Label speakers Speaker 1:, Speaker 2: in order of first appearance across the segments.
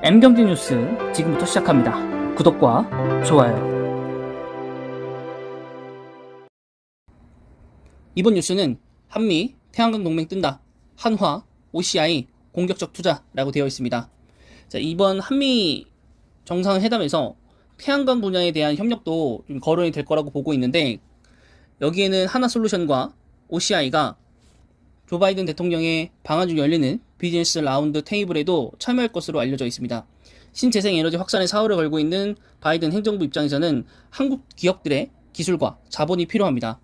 Speaker 1: M경제 뉴스 지금부터 시작합니다. 구독과 좋아요. 이번 뉴스는 한미 태양광 동맹 뜬다. 한화, OCI 공격적 투자라고 되어 있습니다. 자, 이번 한미 정상회담에서 태양광 분야에 대한 협력도 좀 거론이 될 거라고 보고 있는데, 여기에는 하나솔루션과 OCI가 조 바이든 대통령의 방한 중 열리는 비즈니스 라운드 테이블에도 참여할 것으로 알려져 있습니다. 신재생 에너지 확산에 사활을 걸고 있는 바이든 행정부 입장에서는 한국 기업들의 기술과 자본이 필요합니다.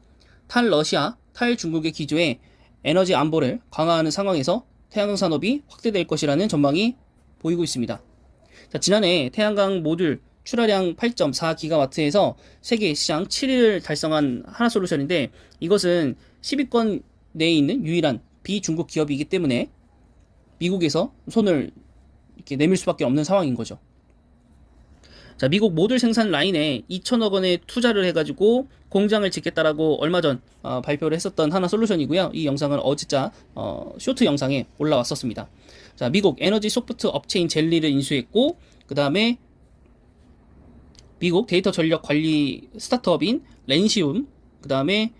Speaker 1: 탈러시아, 탈중국의 기조에 에너지 안보를 강화하는 상황에서 태양광 산업이 확대될 것이라는 전망이 보이고 있습니다. 자, 지난해 태양광 모듈 출하량 8.4GW에서 세계 시장 7위를 달성한 하나솔루션인데, 이것은 10위권 내에 있는 유일한 비중국 기업이기 때문에 미국에서 손을 이렇게 내밀 수밖에 없는 상황인 거죠. 자, 미국 모듈 생산 라인에 2천억 원의 투자를 해가지고 공장을 짓겠다라고 얼마 전 발표를 했었던 하나솔루션이고요. 이 영상은 어제자 쇼트 영상에 올라왔었습니다. 자, 미국 에너지 소프트 업체인 젤리를 인수했고, 그 다음에 미국 데이터 전력 관리 스타트업인 렌시움, 그 다음에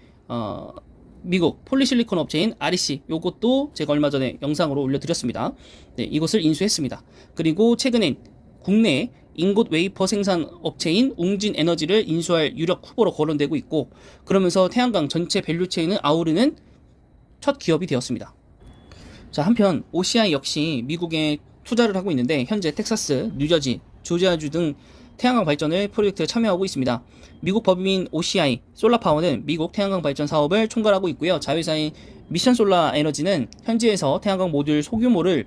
Speaker 1: 미국 폴리실리콘 업체인 REC, 요것도 제가 얼마 전에 영상으로 올려드렸습니다. 네, 이것을 인수했습니다. 그리고 최근엔 국내 인곳 웨이퍼 생산 업체인 웅진 에너지를 인수할 유력 후보로 거론되고 있고, 그러면서 태양광 전체 밸류체인을 아우르는 첫 기업이 되었습니다. 자, 한편 OCI 역시 미국에 투자를 하고 있는데, 현재 텍사스, 뉴저지, 조지아주 등 태양광 발전을 프로젝트에 참여하고 있습니다. 미국 법인 OCI 솔라파워는 미국 태양광 발전 사업을 총괄하고 있고요. 자회사인 미션 솔라 에너지는 현지에서 태양광 모듈 소규모를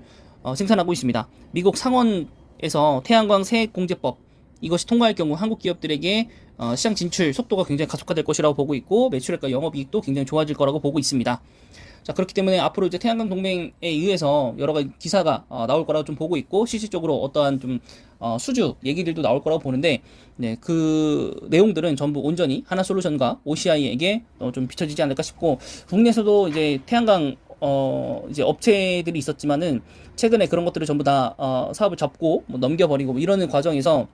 Speaker 1: 생산하고 있습니다. 미국 상원에서 태양광 세액공제법, 이것이 통과할 경우 한국 기업들에게 시장 진출 속도가 굉장히 가속화될 것이라고 보고 있고, 매출액과 영업이익도 굉장히 좋아질 거라고 보고 있습니다. 자, 그렇기 때문에 앞으로 이제 태양광 동맹에 의해서 여러 가지 기사가 나올 거라고 좀 보고 있고, 실질적으로 어떠한 좀 수주 얘기들도 나올 거라고 보는데, 네, 그 내용들은 전부 온전히 하나솔루션과 OCI에게 좀 비춰지지 않을까 싶고, 국내에서도 이제 태양광 이제 업체들이 있었지만은 최근에 그런 것들을 전부 다 사업을 접고 뭐 넘겨버리고 뭐 이러는 과정에서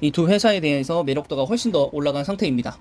Speaker 1: 이 두 회사에 대해서 매력도가 훨씬 더 올라간 상태입니다.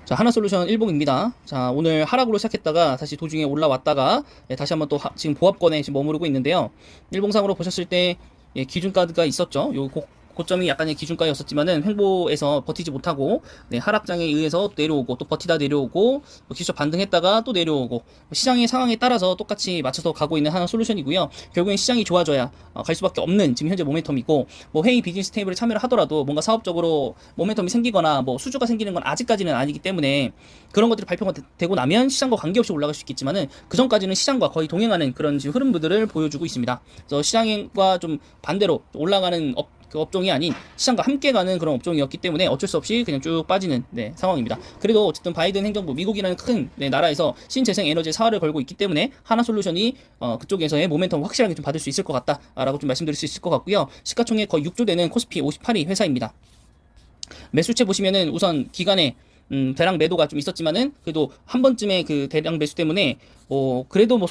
Speaker 1: 자, 하나솔루션 일봉입니다. 자, 오늘 하락으로 시작했다가 다시 도중에 올라왔다가 다시 한번 또 지금 보합권에 지금 머무르고 있는데요. 일봉상으로 보셨을 때 기준가가 있었죠. 요 고점이 약간의 기준가였었지만은 횡보에서 버티지 못하고 하락장에 의해서 내려오고, 또 버티다 내려오고, 기술적 반등했다가 또 내려오고, 시장의 상황에 따라서 똑같이 맞춰서 가고 있는 하나 솔루션이고요. 결국엔 시장이 좋아져야 갈 수밖에 없는 지금 현재 모멘텀이고, 뭐 회의 비즈니스 테이블에 참여를 하더라도 뭔가 사업적으로 모멘텀이 생기거나 뭐 수주가 생기는 건 아직까지는 아니기 때문에, 그런 것들이 발표가 되고 나면 시장과 관계없이 올라갈 수 있겠지만은 그 전까지는 시장과 거의 동행하는 그런 지금 흐름들을 보여주고 있습니다. 그래서 시장과 좀 반대로 올라가는 그 업종이 아닌 시장과 함께 가는 그런 업종이었기 때문에 어쩔 수 없이 그냥 쭉 빠지는 상황입니다. 그래도 어쨌든 바이든 행정부, 미국이라는 큰 나라에서 신재생 에너지에 사활을 걸고 있기 때문에 하나솔루션이 그쪽에서의 모멘텀을 확실하게 좀 받을 수 있을 것 같다라고 좀 말씀드릴 수 있을 것 같고요. 시가총액 거의 6조 되는 코스피 58위 회사입니다. 매수채 보시면은 우선 기간에 대량 매도가 좀 있었지만은 그래도 한 번쯤에 그 대량 매수 때문에 그래도 뭐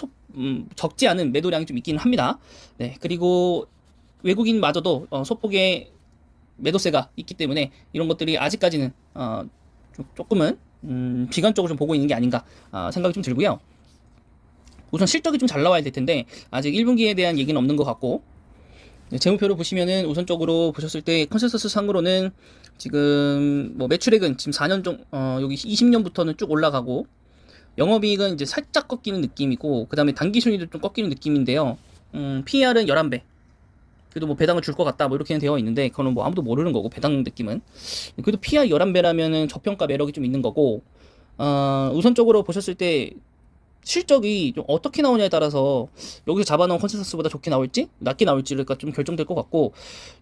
Speaker 1: 적지 않은 매도량이 좀 있기는 합니다. 네, 그리고 외국인마저도 소폭의 매도세가 있기 때문에 이런 것들이 아직까지는 조금은 비관적으로 좀 보고 있는 게 아닌가 생각이 좀 들고요. 우선 실적이 좀 잘 나와야 될 텐데 아직 1분기에 대한 얘기는 없는 것 같고, 재무표를 보시면은 우선적으로 보셨을 때 컨센서스 상으로는 지금 뭐 매출액은 지금 4년 여기 20년부터는 쭉 올라가고, 영업이익은 이제 살짝 꺾이는 느낌이고, 그 다음에 당기순이도 좀 꺾이는 느낌인데요. PER은 11배. 그래도 뭐 배당을 줄 것 같다 뭐 이렇게는 되어 있는데, 그거는 뭐 아무도 모르는 거고, 배당 느낌은. 그래도 PER 11배라면은 저평가 매력이 좀 있는 거고, 우선적으로 보셨을 때 실적이 좀 어떻게 나오냐에 따라서 여기서 잡아놓은 컨센서스보다 좋게 나올지 낮게 나올지가 좀 결정될 것 같고,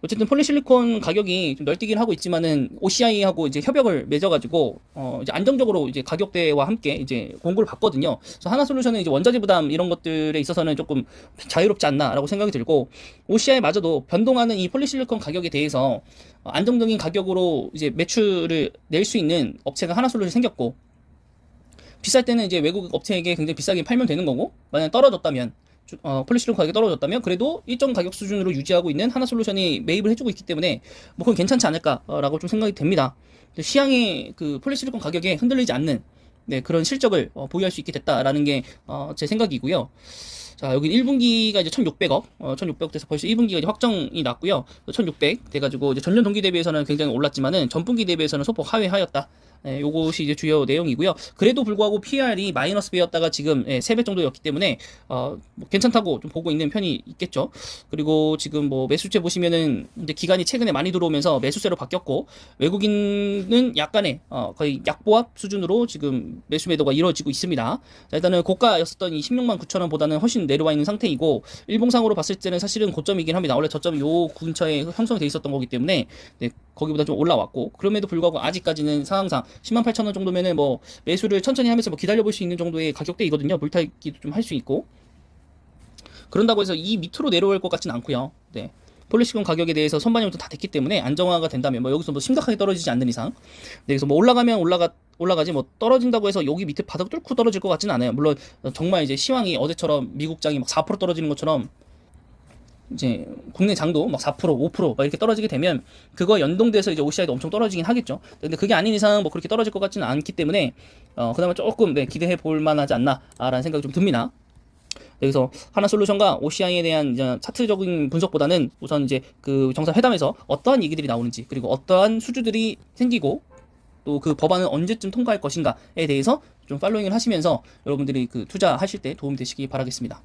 Speaker 1: 어쨌든 폴리실리콘 가격이 좀 널뛰기를 하고 있지만은 OCI하고 이제 협약을 맺어가지고 이제 안정적으로 이제 가격대와 함께 이제 공고를 받거든요. 그래서 하나솔루션은 이제 원자재 부담 이런 것들에 있어서는 조금 자유롭지 않나라고 생각이 들고, OCI마저도 변동하는 이 폴리실리콘 가격에 대해서 안정적인 가격으로 이제 매출을 낼 수 있는 업체가 하나솔루션이 생겼고, 비쌀 때는 이제 외국 업체에게 굉장히 비싸게 팔면 되는 거고, 만약 떨어졌다면 폴리시론 가격이 떨어졌다면 그래도 일정 가격 수준으로 유지하고 있는 하나솔루션이 매입을 해주고 있기 때문에 뭐 그건 괜찮지 않을까라고 좀 생각이 됩니다. 시향의 그 폴리시리콘 가격에 흔들리지 않는 네, 그런 실적을 보유할 수 있게 됐다라는 게 제 생각이고요. 자, 여기 1분기가 이제 1,600억, 1,600억 돼서 벌써 2분기가 이제 확정이 났고요. 1,600 돼가지고 이제 전년 동기 대비해서는 굉장히 올랐지만은 전분기 대비해서는 소폭 하회하였다. 예, 요것이 이제 주요 내용이고요. 그래도 불구하고 PR이 마이너스 배였다가 지금 3배 정도였기 때문에 뭐 괜찮다고 좀 보고 있는 편이 있겠죠. 그리고 지금 뭐 매수세 보시면은 이제 기간이 최근에 많이 들어오면서 매수세로 바뀌었고 외국인은 약간의 거의 약보합 수준으로 지금 매수 매도가 이루어지고 있습니다. 자, 일단은 고가였었던 이 16만 9천 원보다는 훨씬 내려와 있는 상태이고 일봉상으로 봤을 때는 사실은 고점이긴 합니다. 원래 저점이 요 근처에 형성돼 있었던 거기 때문에 네, 거기보다 좀 올라왔고 그럼에도 불구하고 아직까지는 상황상 10만 8천 원 정도면은 뭐 매수를 천천히 하면서 뭐 기다려볼 수 있는 정도의 가격대이거든요. 물타기도 좀 할 수 있고 그런다고 해서 이 밑으로 내려올 것 같지는 않고요. 네. 폴리시콘 가격에 대해서 선반영도 다 됐기 때문에 안정화가 된다면 뭐 여기서 뭐 심각하게 떨어지지 않는 이상 네, 그래서 뭐 올라가면 올라가지 뭐 떨어진다고 해서 여기 밑에 바닥 뚫고 떨어질 것 같지는 않아요. 물론 정말 이제 시황이 어제처럼 미국장이 막 4% 떨어지는 것처럼 이제 국내 장도 막 4%, 5%막 이렇게 떨어지게 되면 그거 연동돼서 이제 OCI도 엄청 떨어지긴 하겠죠. 근데 그게 아닌 이상 뭐 그렇게 떨어질 것 같지는 않기 때문에 그나마 조금 네, 기대해 볼 만하지 않나라는 생각이 좀 듭니다. 그래서 하나솔루션과 OCI에 대한 이제 차트적인 분석보다는 우선 이제 그 정상회담에서 어떠한 얘기들이 나오는지 그리고 어떠한 수주들이 생기고 또 그 법안은 언제쯤 통과할 것인가에 대해서 좀 팔로잉을 하시면서 여러분들이 그 투자하실 때 도움이 되시기 바라겠습니다.